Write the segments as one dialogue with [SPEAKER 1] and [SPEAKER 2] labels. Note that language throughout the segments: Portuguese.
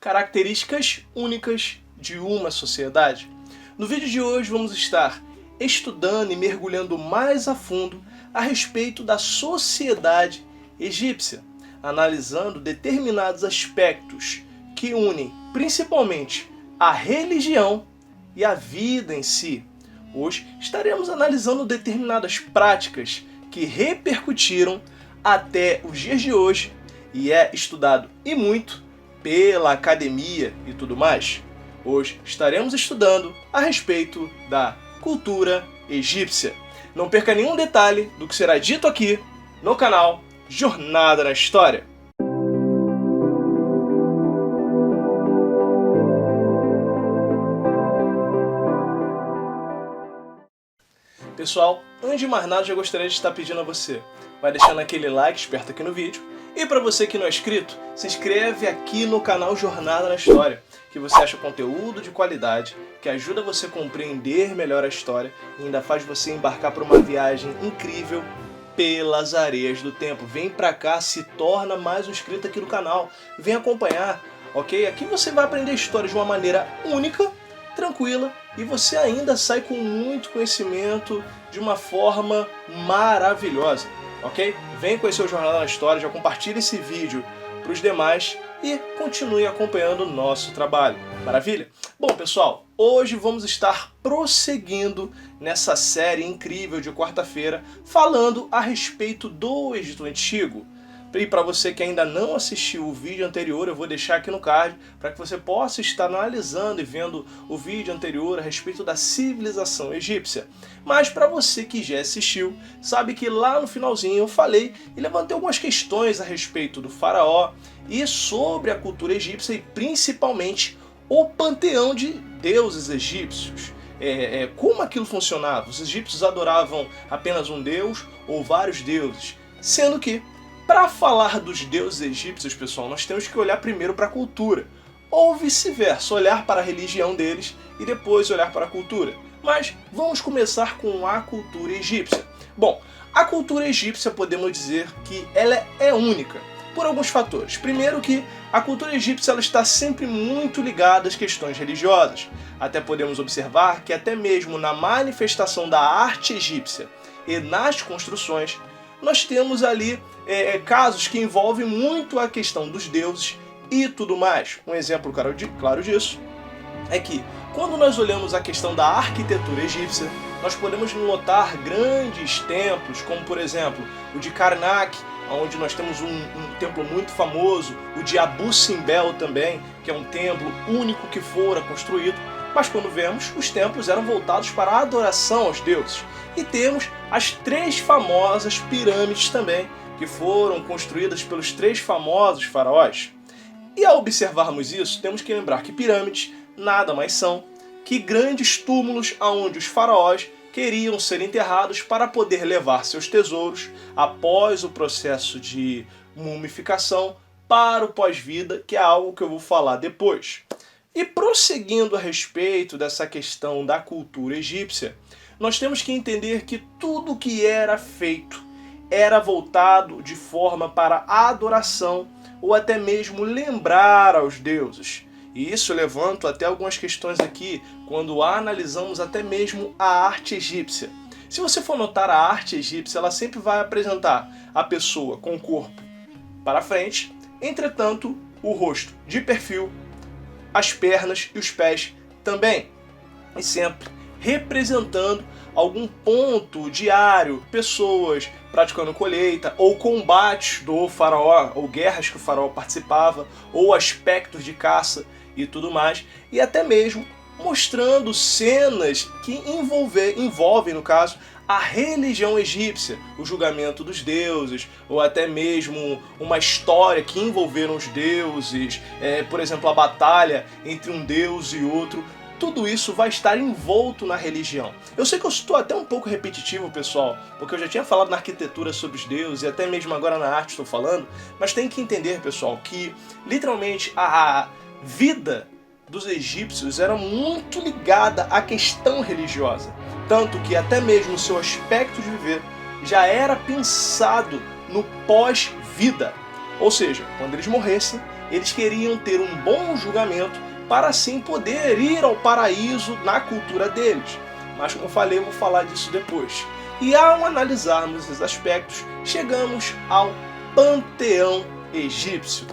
[SPEAKER 1] características únicas de uma sociedade. No vídeo de hoje vamos estar estudando e mergulhando mais a fundo a respeito da sociedade egípcia, analisando determinados aspectos que unem principalmente a religião e a vida em si. Hoje estaremos analisando determinadas práticas que repercutiram até os dias de hoje e é estudado e muito pela academia e tudo mais. Hoje estaremos estudando a respeito da cultura egípcia. Não perca nenhum detalhe do que será dito aqui no canal Jornada na História. Pessoal, antes de mais nada, já gostaria de estar pedindo a você, vai deixando aquele like esperto aqui no vídeo, e para você que não é inscrito, se inscreve aqui no canal Jornada na História, que você acha conteúdo de qualidade, que ajuda você a compreender melhor a história e ainda faz você embarcar para uma viagem incrível pelas areias do tempo. Vem pra cá, se torna mais um inscrito aqui no canal, vem acompanhar, ok? Aqui você vai aprender história de uma maneira única, tranquila, e você ainda sai com muito conhecimento de uma forma maravilhosa, ok? Vem conhecer o Jornada na História, já compartilhe esse vídeo para os demais e continue acompanhando o nosso trabalho. Maravilha? Bom, pessoal, hoje vamos estar prosseguindo nessa série incrível de quarta-feira, falando a respeito do Egito Antigo. E para você que ainda não assistiu o vídeo anterior, eu vou deixar aqui no card para que você possa estar analisando e vendo o vídeo anterior a respeito da civilização egípcia. Mas para você que já assistiu, sabe que lá no finalzinho eu falei e levantei algumas questões a respeito do faraó e sobre a cultura egípcia e principalmente o panteão de deuses egípcios. Como aquilo funcionava? Os egípcios adoravam apenas um deus ou vários deuses? Sendo que para falar dos deuses egípcios, pessoal, nós temos que olhar primeiro para a cultura, ou vice-versa, olhar para a religião deles e depois olhar para a cultura. Mas vamos começar com a cultura egípcia. Bom, a cultura egípcia podemos dizer que ela é única por alguns fatores. Primeiro que a cultura egípcia ela está sempre muito ligada às questões religiosas. Até podemos observar que até mesmo na manifestação da arte egípcia e nas construções, nós temos ali casos que envolvem muito a questão dos deuses e tudo mais. Um exemplo claro disso é que quando nós olhamos a questão da arquitetura egípcia, nós podemos notar grandes templos, como por exemplo o de Karnak, onde nós temos um templo muito famoso, o de Abu Simbel também, que é um templo único que fora construído. Mas quando vemos, os templos eram voltados para a adoração aos deuses. E temos as 3 famosas pirâmides também, que foram construídas pelos 3 famosos faraós. E ao observarmos isso, temos que lembrar que pirâmides nada mais são que grandes túmulos onde os faraós queriam ser enterrados para poder levar seus tesouros após o processo de mumificação para o pós-vida, que é algo que eu vou falar depois. E prosseguindo a respeito dessa questão da cultura egípcia, nós temos que entender que tudo que era feito era voltado de forma para a adoração ou até mesmo lembrar aos deuses. E isso levanto até algumas questões aqui quando analisamos até mesmo a arte egípcia. Se você for notar a arte egípcia, ela sempre vai apresentar a pessoa com o corpo para frente, entretanto, o rosto de perfil, as pernas e os pés também, e sempre representando algum ponto diário, pessoas praticando colheita, ou combates do faraó, ou guerras que o faraó participava, ou aspectos de caça e tudo mais, e até mesmo mostrando cenas que envolvem, no caso, a religião egípcia, o julgamento dos deuses, ou até mesmo uma história que envolveram os deuses, por exemplo, a batalha entre um deus e outro. Tudo isso vai estar envolto na religião. Eu sei que eu estou até um pouco repetitivo, pessoal, porque eu já tinha falado na arquitetura sobre os deuses e até mesmo agora na arte estou falando, mas tem que entender, pessoal, que literalmente a vida dos egípcios era muito ligada à questão religiosa. Tanto que até mesmo o seu aspecto de viver já era pensado no pós-vida. Ou seja, quando eles morressem, Eles queriam ter um bom julgamento para assim poder ir ao paraíso na cultura deles. Mas como eu falei, eu vou falar disso depois. E ao analisarmos esses aspectos, chegamos ao panteão egípcio.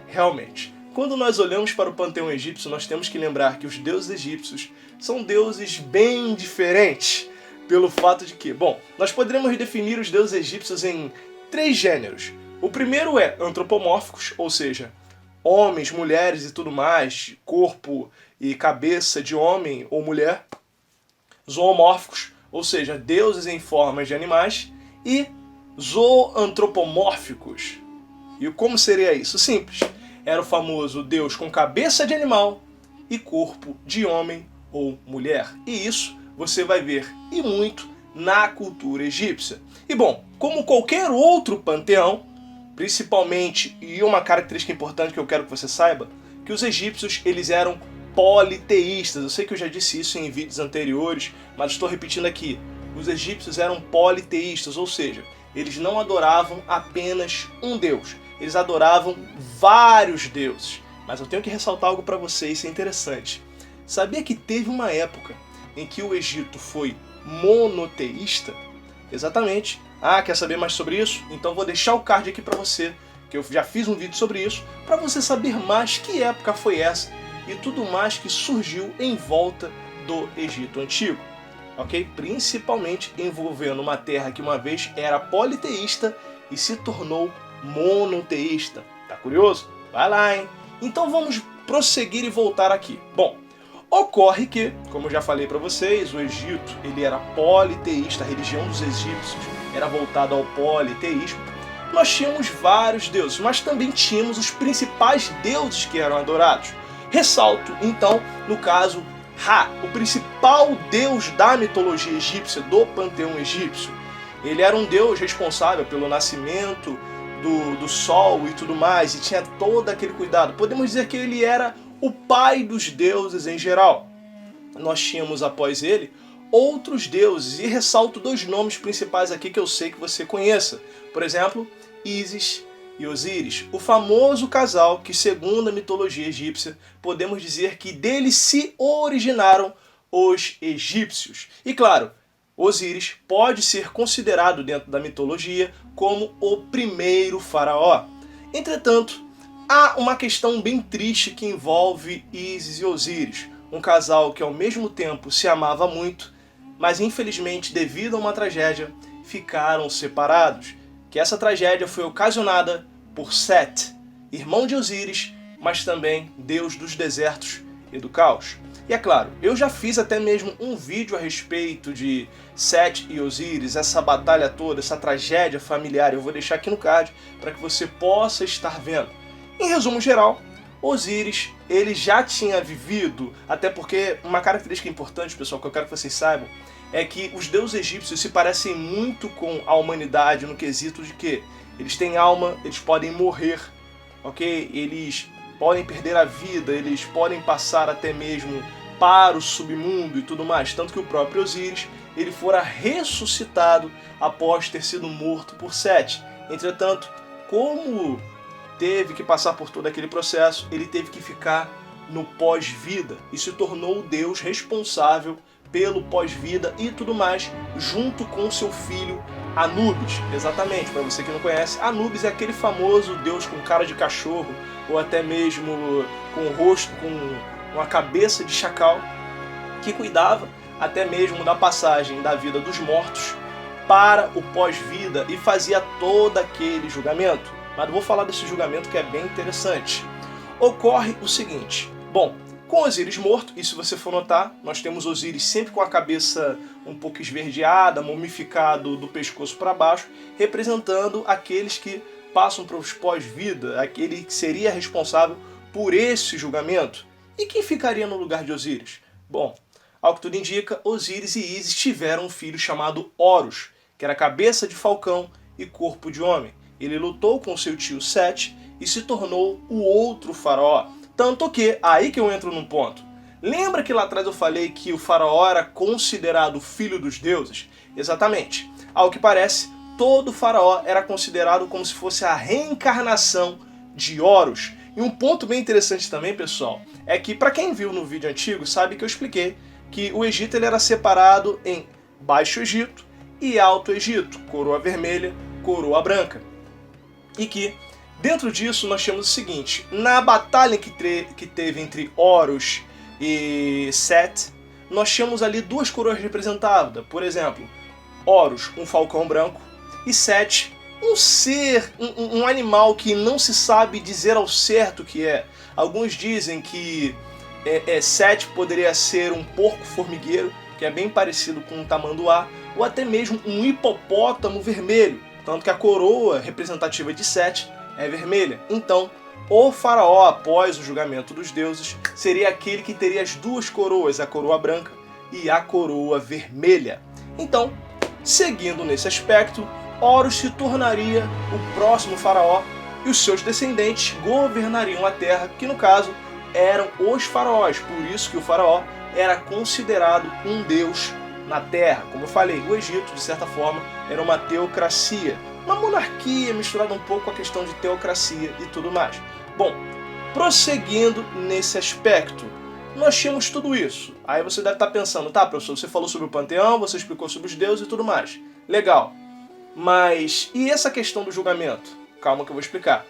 [SPEAKER 1] Realmente, quando nós olhamos para o panteão egípcio, nós temos que lembrar que os deuses egípcios são deuses bem diferentes, pelo fato de que, nós poderíamos definir os deuses egípcios em 3 gêneros. O primeiro é antropomórficos, ou seja, homens, mulheres e tudo mais, corpo e cabeça de homem ou mulher. Zoomórficos, ou seja, deuses em formas de animais. E zoantropomórficos. E como seria isso? Simples. Era o famoso deus com cabeça de animal e corpo de homem ou mulher. E isso você vai ver e muito na cultura egípcia. E como qualquer outro panteão, principalmente, e uma característica importante que eu quero que você saiba, que os egípcios eles eram politeístas. Eu sei que eu já disse isso em vídeos anteriores, mas estou repetindo aqui. Os egípcios eram politeístas, ou seja, eles não adoravam apenas um deus, eles adoravam vários deuses. Mas eu tenho que ressaltar algo para você, isso é interessante. Sabia que teve uma época em que o Egito foi monoteísta? Exatamente. Quer saber mais sobre isso? Então vou deixar o card aqui para você, que eu já fiz um vídeo sobre isso, para você saber mais que época foi essa e tudo mais que surgiu em volta do Egito Antigo. Ok? Principalmente envolvendo uma terra que uma vez era politeísta e se tornou monoteísta. Tá curioso? Vai lá, hein? Então vamos prosseguir e voltar aqui. Ocorre que, como eu já falei para vocês, o Egito ele era politeísta, a religião dos egípcios era voltada ao politeísmo. Nós tínhamos vários deuses, mas também tínhamos os principais deuses que eram adorados. Ressalto, então, no caso, Ra, o principal deus da mitologia egípcia, do panteão egípcio. Ele era um deus responsável pelo nascimento do sol e tudo mais, e tinha todo aquele cuidado. Podemos dizer que ele era o pai dos deuses em geral. Nós tínhamos após ele outros deuses, e ressalto 2 nomes principais aqui que eu sei que você conheça. Por exemplo, Ísis e Osíris, o famoso casal que, segundo a mitologia egípcia, podemos dizer que deles se originaram os egípcios. E claro, Osíris pode ser considerado dentro da mitologia como o primeiro faraó. Entretanto, há uma questão bem triste que envolve Ísis e Osíris, um casal que ao mesmo tempo se amava muito, mas infelizmente, devido a uma tragédia, ficaram separados. Que essa tragédia foi ocasionada por Set, irmão de Osíris, mas também deus dos desertos e do caos. E é claro, eu já fiz até mesmo um vídeo a respeito de Set e Osíris, essa batalha toda, essa tragédia familiar. Eu vou deixar aqui no card para que você possa estar vendo. Em resumo geral, Osíris ele já tinha vivido, até porque uma característica importante, pessoal, que eu quero que vocês saibam, é que os deuses egípcios se parecem muito com a humanidade no quesito de que eles têm alma, eles podem morrer, ok? Eles podem perder a vida, eles podem passar até mesmo para o submundo e tudo mais. Tanto que o próprio Osíris ele fora ressuscitado após ter sido morto por Set. Entretanto, como teve que passar por todo aquele processo, ele teve que ficar no pós-vida e se tornou o deus responsável pelo pós-vida e tudo mais, junto com seu filho Anubis. Exatamente, para você que não conhece, Anubis é aquele famoso deus com cara de cachorro, ou até mesmo com o rosto, com uma cabeça de chacal, que cuidava até mesmo da passagem da vida dos mortos para o pós-vida e fazia todo aquele julgamento. Mas eu vou falar desse julgamento que é bem interessante. Ocorre o seguinte, com Osíris morto, e se você for notar, nós temos Osíris sempre com a cabeça um pouco esverdeada, mumificado do pescoço para baixo, representando aqueles que passam para os pós-vida, aquele que seria responsável por esse julgamento. E quem ficaria no lugar de Osíris? Ao que tudo indica, Osíris e Ísis tiveram um filho chamado Horus, que era cabeça de falcão e corpo de homem. Ele lutou com seu tio Set e se tornou o outro faraó. Tanto que, aí que eu entro num ponto. Lembra que lá atrás eu falei que o faraó era considerado filho dos deuses? Exatamente. Ao que parece, todo faraó era considerado como se fosse a reencarnação de Horus, E um ponto bem interessante também, pessoal, é que para quem viu no vídeo antigo, sabe que eu expliquei que o Egito ele era separado em Baixo Egito e Alto Egito, coroa vermelha, coroa branca. E que dentro disso nós temos o seguinte: na batalha que teve entre Horus e Set, nós tínhamos ali duas coroas representadas. Por exemplo, Horus, um falcão branco, e Set, um ser, um animal que não se sabe dizer ao certo o que é. Alguns dizem que Set poderia ser um porco formigueiro, que é bem parecido com um tamanduá, ou até mesmo um hipopótamo vermelho, tanto que a coroa representativa de Set é vermelha. Então, o faraó, após o julgamento dos deuses, seria aquele que teria as duas coroas, a coroa branca e a coroa vermelha. Então, seguindo nesse aspecto, Horus se tornaria o próximo faraó e os seus descendentes governariam a terra, que no caso eram os faraós. Por isso que o faraó era considerado um deus na terra. Como eu falei, o Egito, de certa forma, era uma teocracia, uma monarquia misturada um pouco com a questão de teocracia e tudo mais. Bom, prosseguindo nesse aspecto, nós tínhamos tudo isso. Aí você deve estar pensando, tá, professor, você falou sobre o panteão, você explicou sobre os deuses e tudo mais. Legal. Mas e essa questão do julgamento? Calma que eu vou explicar.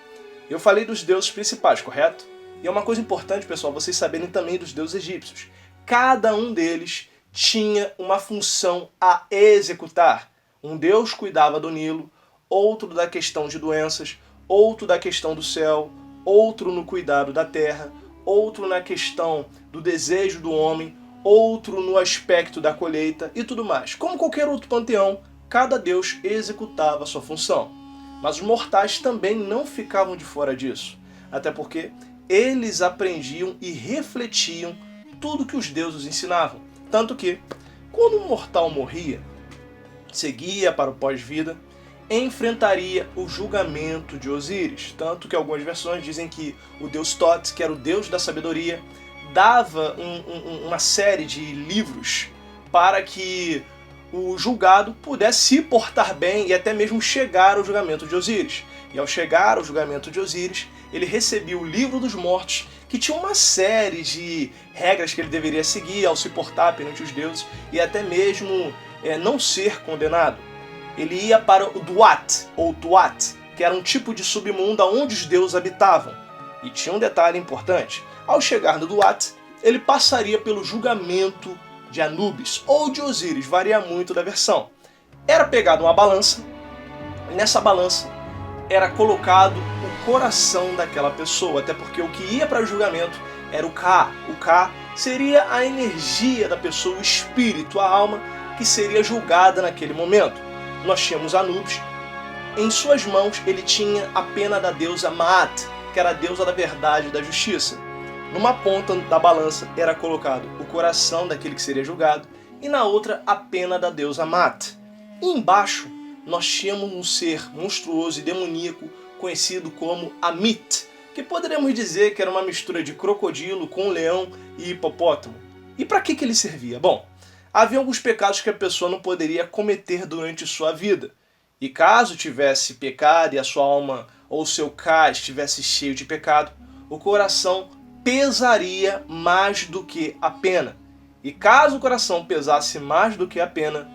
[SPEAKER 1] Eu falei dos deuses principais, correto? E é uma coisa importante, pessoal, vocês saberem também dos deuses egípcios. Cada um deles tinha uma função a executar. Um deus cuidava do Nilo, outro da questão de doenças, outro da questão do céu, outro no cuidado da terra, outro na questão do desejo do homem, outro no aspecto da colheita e tudo mais. Como qualquer outro panteão, cada deus executava a sua função. Mas os mortais também não ficavam de fora disso, até porque eles aprendiam e refletiam tudo que os deuses ensinavam. Tanto que, quando um mortal morria, seguia para o pós-vida, enfrentaria o julgamento de Osíris. Tanto que algumas versões dizem que o deus Thoth, que era o deus da sabedoria, dava uma série de livros para que o julgado pudesse se portar bem e até mesmo chegar ao julgamento de Osíris. E ao chegar ao julgamento de Osíris, ele recebia o livro dos mortos, que tinha uma série de regras que ele deveria seguir ao se portar perante os deuses e até mesmo não ser condenado. Ele ia para o Duat, ou Tuat, que era um tipo de submundo onde os deuses habitavam. E tinha um detalhe importante: ao chegar no Duat, ele passaria pelo julgamento de Anubis ou de Osíris, varia muito da versão. Era pegado uma balança, e nessa balança era colocado o coração daquela pessoa, até porque o que ia para o julgamento era o Ka. O Ka seria a energia da pessoa, o espírito, a alma, que seria julgada naquele momento. Nós tínhamos Anubis, em suas mãos ele tinha a pena da deusa Maat, que era a deusa da verdade e da justiça. Numa ponta da balança era colocado o coração daquele que seria julgado e na outra a pena da deusa Maat. E embaixo nós tínhamos um ser monstruoso e demoníaco conhecido como Amit, que poderíamos dizer que era uma mistura de crocodilo com leão e hipopótamo. E para que ele servia? Bom, havia alguns pecados que a pessoa não poderia cometer durante sua vida. E caso tivesse pecado e a sua alma ou seu Ka estivesse cheio de pecado, o coração pesaria mais do que a pena. E caso o coração pesasse mais do que a pena,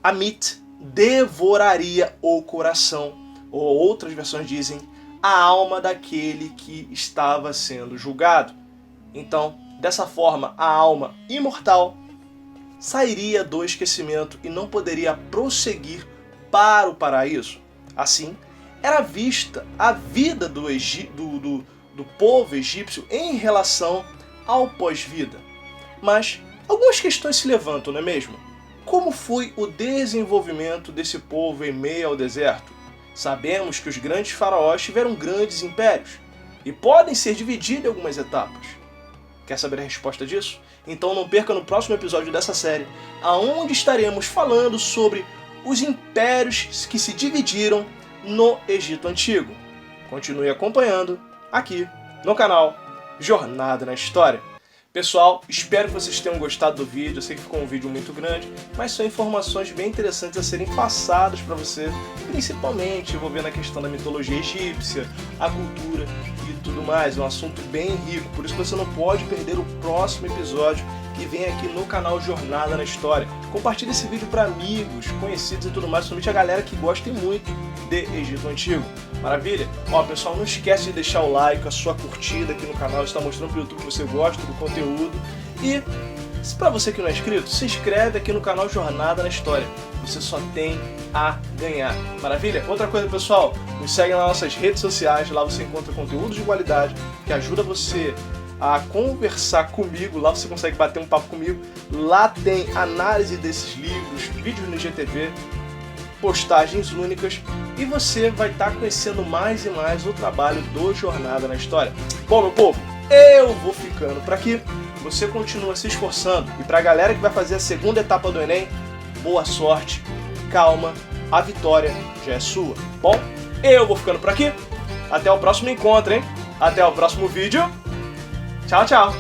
[SPEAKER 1] Amit devoraria o coração, ou outras versões dizem, a alma daquele que estava sendo julgado. Então, dessa forma, a alma imortal sairia do esquecimento e não poderia prosseguir para o paraíso. Assim, era vista a vida do povo egípcio em relação ao pós-vida. Mas algumas questões se levantam, não é mesmo? Como foi o desenvolvimento desse povo em meio ao deserto? Sabemos que os grandes faraós tiveram grandes impérios e podem ser divididos em algumas etapas. Quer saber a resposta disso? Então não perca no próximo episódio dessa série, aonde estaremos falando sobre os impérios que se dividiram no Egito Antigo. Continue acompanhando aqui no canal Jornada na História. Pessoal, espero que vocês tenham gostado do vídeo. Eu sei que ficou um vídeo muito grande, mas são informações bem interessantes a serem passadas para você, principalmente envolvendo a questão da mitologia egípcia, a cultura e tudo mais. É um assunto bem rico, por isso que você não pode perder o próximo episódio que vem aqui no canal Jornada na História. Compartilhe esse vídeo para amigos, conhecidos e tudo mais, principalmente a galera que gosta muito de Egito Antigo. Maravilha? Ó, pessoal, não esquece de deixar o like, a sua curtida aqui no canal, está mostrando pro YouTube que você gosta do conteúdo. E, para você que não é inscrito, se inscreve aqui no canal Jornada na História. Você só tem a ganhar. Maravilha? Outra coisa, pessoal, nos segue nas nossas redes sociais, lá você encontra conteúdo de qualidade que ajuda você a conversar comigo, lá você consegue bater um papo comigo, lá tem análise desses livros, vídeos no IGTV, postagens únicas e você vai estar conhecendo mais e mais o trabalho do Jornada na História. Bom, meu povo, eu vou ficando por aqui, você continua se esforçando e pra galera que vai fazer a segunda etapa do Enem, boa sorte, calma, a vitória já é sua. Bom, eu vou ficando por aqui, até o próximo encontro, hein? Até o próximo vídeo. Tchau, tchau!